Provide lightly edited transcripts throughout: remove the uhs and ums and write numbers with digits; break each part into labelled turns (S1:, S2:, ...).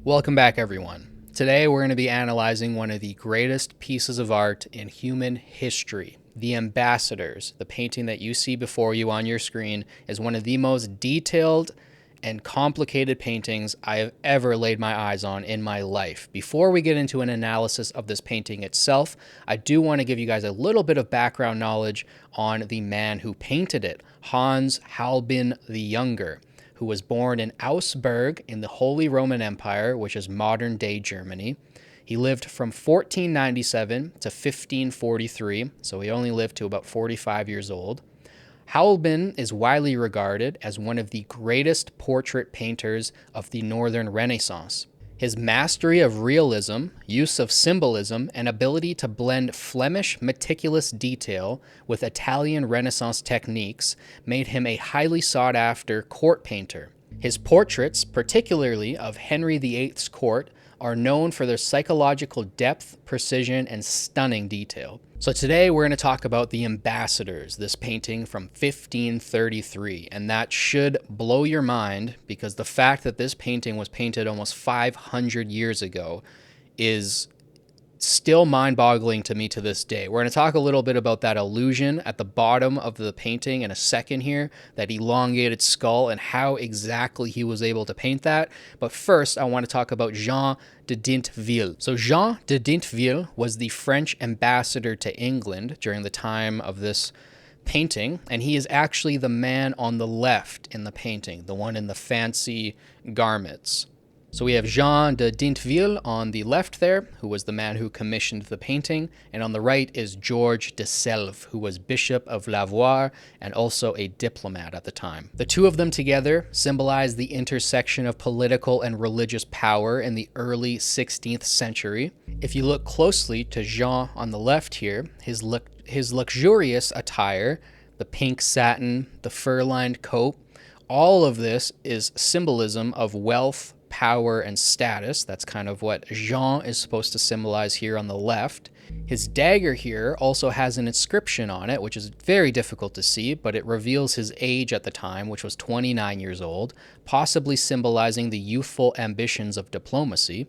S1: Welcome back, everyone. Today we're going to be analyzing one of the greatest pieces of art in human history. The Ambassadors, the painting that you see before you on your screen, is one of the most detailed and complicated paintings I have ever laid my eyes on in my life. Before we get into an analysis of this painting itself, I do want to give you guys a little bit of background knowledge on the man who painted it, Hans Holbein the Younger, who was born in Augsburg in the Holy Roman Empire, which is modern-day Germany. He lived from 1497 to 1543, so he only lived to about 45 years old. Holbein is widely regarded as one of the greatest portrait painters of the Northern Renaissance. His mastery of realism, use of symbolism, and ability to blend Flemish meticulous detail with Italian Renaissance techniques made him a highly sought-after court painter. His portraits, particularly of Henry VIII's court, are known for their psychological depth, precision, and stunning detail. So today we're going to talk about The Ambassadors, this painting from 1533, and that should blow your mind because the fact that this painting was painted almost 500 years ago is still mind-boggling to me to this day. We're going to talk a little bit about that illusion at the bottom of the painting in a second here, that elongated skull, and how exactly he was able to paint that. But first, I want to talk about Jean de Dintville. So Jean de Dintville was the French ambassador to England during the time of this painting, and he is actually the man on the left in the painting, the one in the fancy garments. So we have Jean de Dintville on the left there, who was the man who commissioned the painting, and on the right is George de Selve, who was Bishop of Lavoie and also a diplomat at the time. The two of them together symbolize the intersection of political and religious power in the early 16th century. If you look closely to Jean on the left here, his luxurious attire, the pink satin, the fur-lined coat, all of this is symbolism of wealth, power, and status. That's kind of what Jean is supposed to symbolize here on the left. His dagger here also has an inscription on it, which is very difficult to see, but it reveals his age at the time, which was 29 years old, possibly symbolizing the youthful ambitions of diplomacy.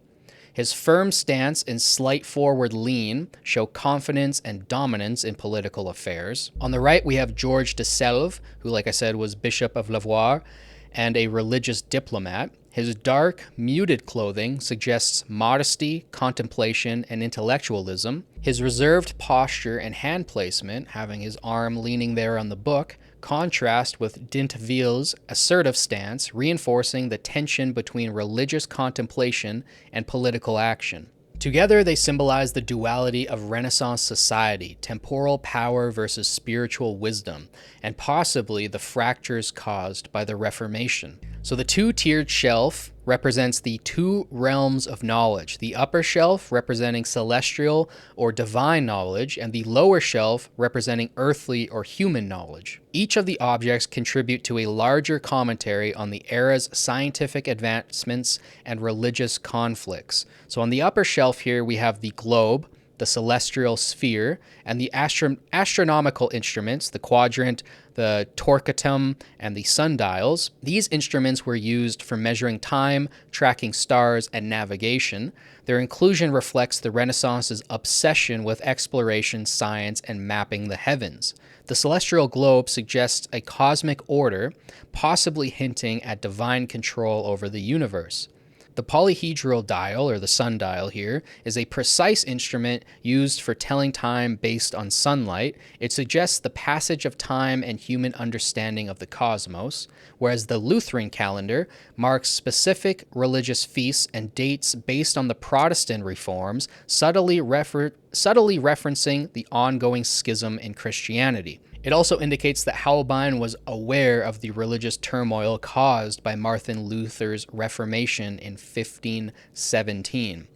S1: His firm stance and slight forward lean show confidence and dominance in political affairs. On the right, we have George de Selve, who, like I said, was Bishop of Lavoie and a religious diplomat. His dark, muted clothing suggests modesty, contemplation, and intellectualism. His reserved posture and hand placement, having his arm leaning there on the book, contrast with Dintville's assertive stance, reinforcing the tension between religious contemplation and political action. Together, they symbolize the duality of Renaissance society, temporal power versus spiritual wisdom, and possibly the fractures caused by the Reformation. So the two-tiered shelf represents the two realms of knowledge, the upper shelf representing celestial or divine knowledge, and the lower shelf representing earthly or human knowledge. Each of the objects contribute to a larger commentary on the era's scientific advancements and religious conflicts. So on the upper shelf here, we have the globe, the celestial sphere, and the astronomical instruments, the quadrant, the torquetum, and the sundials. These instruments were used for measuring time, tracking stars, and navigation. Their inclusion reflects the Renaissance's obsession with exploration, science, and mapping the heavens. The celestial globe suggests a cosmic order, possibly hinting at divine control over the universe. The polyhedral dial, or the sundial here, is a precise instrument used for telling time based on sunlight. It suggests the passage of time and human understanding of the cosmos, whereas the Lutheran calendar marks specific religious feasts and dates based on the Protestant reforms, subtly referencing the ongoing schism in Christianity. It also indicates that Holbein was aware of the religious turmoil caused by Martin Luther's Reformation in 1517.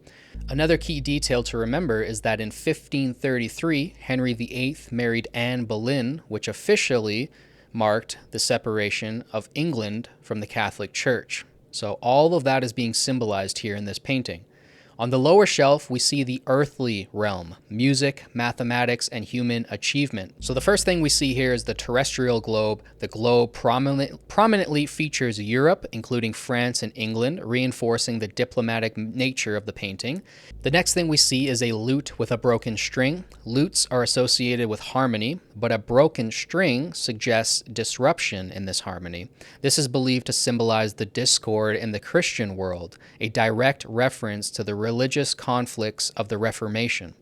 S1: Another key detail to remember is that in 1533, Henry VIII married Anne Boleyn, which officially marked the separation of England from the Catholic Church. So all of that is being symbolized here in this painting. On the lower shelf, we see the earthly realm, music, mathematics, and human achievement. So the first thing we see here is the terrestrial globe. The globe prominently features Europe, including France and England, reinforcing the diplomatic nature of the painting. The next thing we see is a lute with a broken string. Lutes are associated with harmony, but a broken string suggests disruption in this harmony. This is believed to symbolize the discord in the Christian world, a direct reference to the religious conflicts of the Reformation.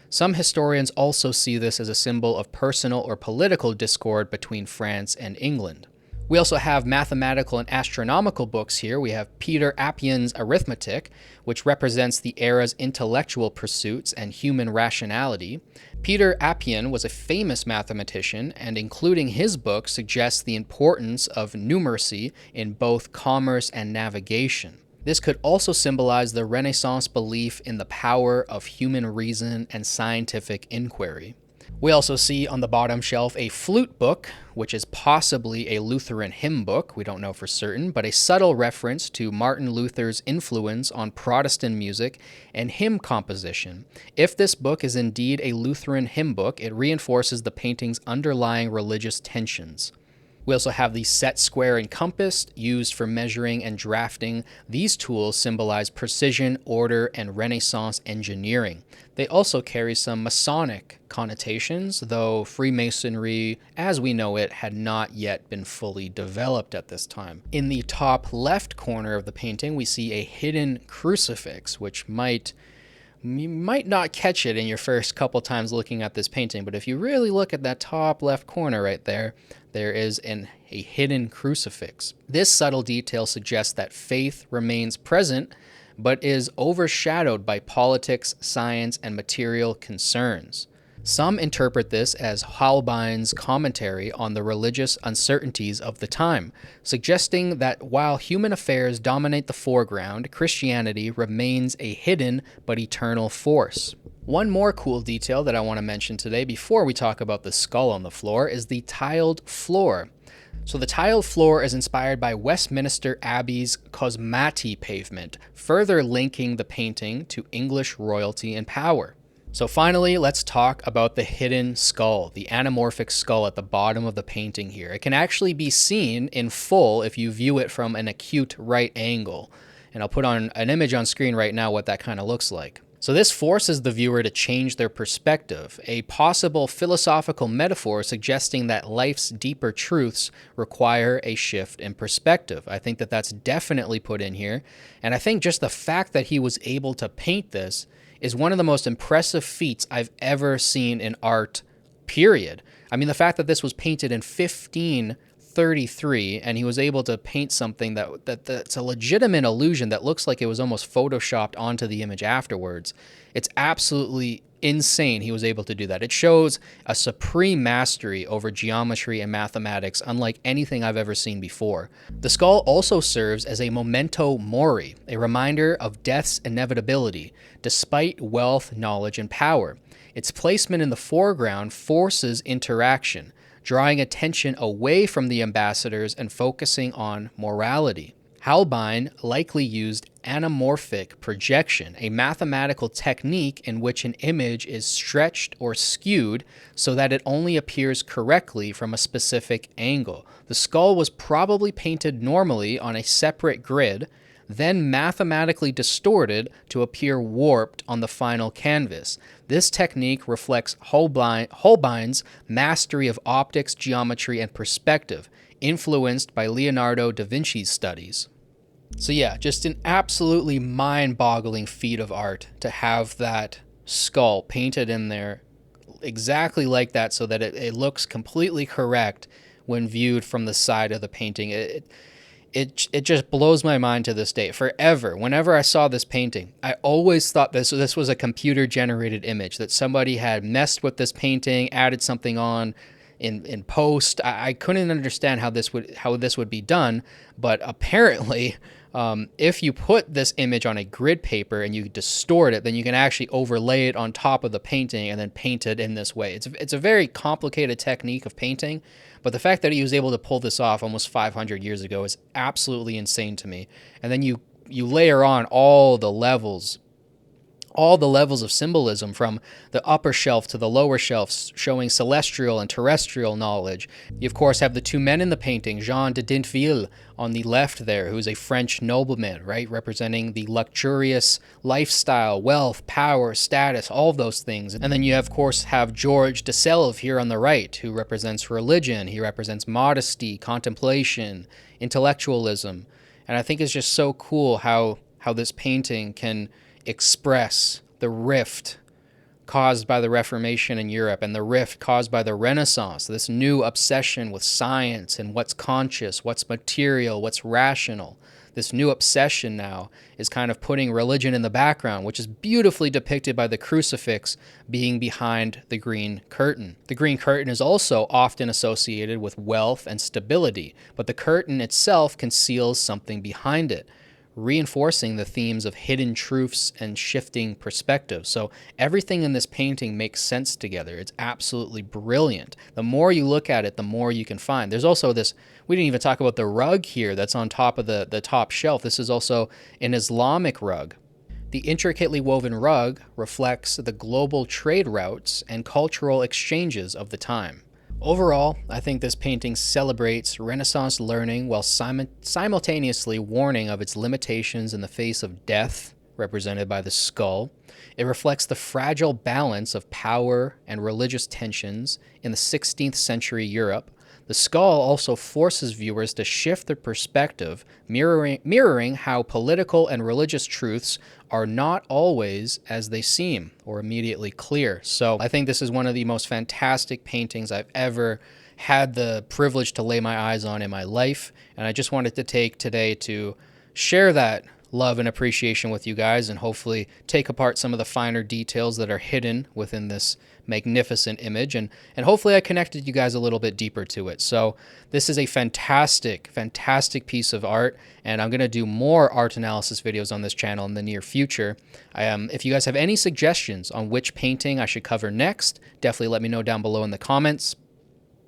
S1: Some historians also see this as a symbol of personal or political discord between France and England. We also have mathematical and astronomical books here. We have Peter Appian's Arithmetic, which represents the era's intellectual pursuits and human rationality. Peter Appian was a famous mathematician, and including his book suggests the importance of numeracy in both commerce and navigation. This could also symbolize the Renaissance belief in the power of human reason and scientific inquiry. We also see on the bottom shelf a flute book, which is possibly a Lutheran hymn book, we don't know for certain, but a subtle reference to Martin Luther's influence on Protestant music and hymn composition. If this book is indeed a Lutheran hymn book, it reinforces the painting's underlying religious tensions. We also have the set, square, and compass used for measuring and drafting. These tools symbolize precision, order, and Renaissance engineering. They also carry some Masonic connotations, though Freemasonry, as we know it, had not yet been fully developed at this time. In the top left corner of the painting, we see a hidden crucifix, which you might not catch it in your first couple times looking at this painting, but if you really look at that top left corner right there, there is a hidden crucifix. This subtle detail suggests that faith remains present, but is overshadowed by politics, science, and material concerns. Some interpret this as Holbein's commentary on the religious uncertainties of the time, suggesting that while human affairs dominate the foreground, Christianity remains a hidden but eternal force. One more cool detail that I want to mention today before we talk about the skull on the floor is the tiled floor. So the tiled floor is inspired by Westminster Abbey's Cosmati pavement, further linking the painting to English royalty and power. So finally, let's talk about the hidden skull, the anamorphic skull at the bottom of the painting here. It can actually be seen in full if you view it from an acute right angle. And I'll put on an image on screen right now what that kind of looks like. So this forces the viewer to change their perspective, a possible philosophical metaphor suggesting that life's deeper truths require a shift in perspective. I think that that's definitely put in here. And I think just the fact that he was able to paint this is one of the most impressive feats I've ever seen in art, period. I mean, the fact that this was painted in 1533 and he was able to paint something that's a legitimate illusion that looks like it was almost photoshopped onto the image afterwards. It's absolutely insane he was able to do that. It shows a supreme mastery over geometry and mathematics unlike anything I've ever seen before. The skull also serves as a memento mori, a reminder of death's inevitability, despite wealth, knowledge, and power. Its placement in the foreground forces interaction, drawing attention away from the ambassadors and focusing on morality. Holbein likely used anamorphic projection, a mathematical technique in which an image is stretched or skewed so that it only appears correctly from a specific angle. The skull was probably painted normally on a separate grid, then mathematically distorted to appear warped on the final canvas. This technique reflects Holbein's mastery of optics, geometry, and perspective, influenced by Leonardo da Vinci's studies. So yeah, just an absolutely mind-boggling feat of art to have that skull painted in there exactly like that so that it looks completely correct when viewed from the side of the painting. It just blows my mind to this day. Forever, whenever I saw this painting, I always thought this was a computer-generated image, that somebody had messed with this painting, added something on in post. I couldn't understand how this would be done, but apparently, if you put this image on a grid paper and you distort it, then you can actually overlay it on top of the painting and then paint it in this way. It's a very complicated technique of painting, but the fact that he was able to pull this off almost 500 years ago is absolutely insane to me. And then you layer on all the levels all the levels of symbolism from the upper shelf to the lower shelves, showing celestial and terrestrial knowledge. You, of course, have the two men in the painting, Jean de Dintville on the left there, who's a French nobleman, right, representing the luxurious lifestyle, wealth, power, status, all of those things. And then you, of course, have George de Selve here on the right, who represents religion. He represents modesty, contemplation, intellectualism. And I think it's just so cool how this painting can express the rift caused by the Reformation in Europe and the rift caused by the Renaissance, this new obsession with science and what's conscious, what's material, what's rational. This new obsession now is kind of putting religion in the background, which is beautifully depicted by the crucifix being behind the green curtain. The green curtain is also often associated with wealth and stability, but the curtain itself conceals something behind it, reinforcing the themes of hidden truths and shifting perspectives. So everything in this painting makes sense together. It's absolutely brilliant. The more you look at it, the more you can find. There's also this, we didn't even talk about the rug here that's on top of the top shelf. This is also an Islamic rug. The intricately woven rug reflects the global trade routes and cultural exchanges of the time. Overall, I think this painting celebrates Renaissance learning while simultaneously warning of its limitations in the face of death, represented by the skull. It reflects the fragile balance of power and religious tensions in the 16th century Europe. The skull also forces viewers to shift their perspective, mirroring how political and religious truths are not always as they seem or immediately clear. So I think this is one of the most fantastic paintings I've ever had the privilege to lay my eyes on in my life. And I just wanted to take today to share that love and appreciation with you guys and hopefully take apart some of the finer details that are hidden within this magnificent image, and hopefully I connected you guys a little bit deeper to it. So this is a fantastic piece of art, and I'm going to do more art analysis videos on this channel in the near future. If you guys have any suggestions on which painting I should cover next, definitely let me know down below in the comments.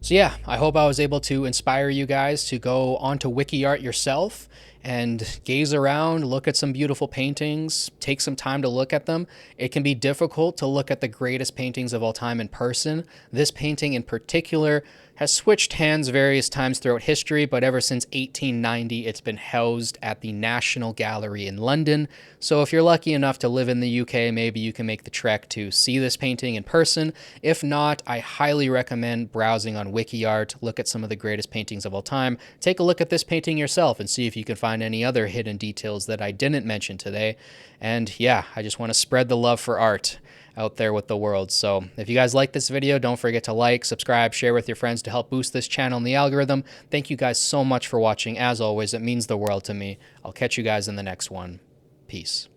S1: So yeah, I hope I was able to inspire you guys to go onto WikiArt yourself and gaze around, look at some beautiful paintings, take some time to look at them. It can be difficult to look at the greatest paintings of all time in person. This painting in particular has switched hands various times throughout history, but ever since 1890, it's been housed at the National Gallery in London. So if you're lucky enough to live in the UK, maybe you can make the trek to see this painting in person. If not, I highly recommend browsing on WikiArt, look at some of the greatest paintings of all time, take a look at this painting yourself and see if you can find any other hidden details that I didn't mention today. And yeah, I just want to spread the love for art out there with the world. So if you guys like this video, don't forget to like, subscribe, share with your friends to help boost this channel and the algorithm. Thank you guys so much for watching. As always, it means the world to me. I'll catch you guys in the next one. Peace.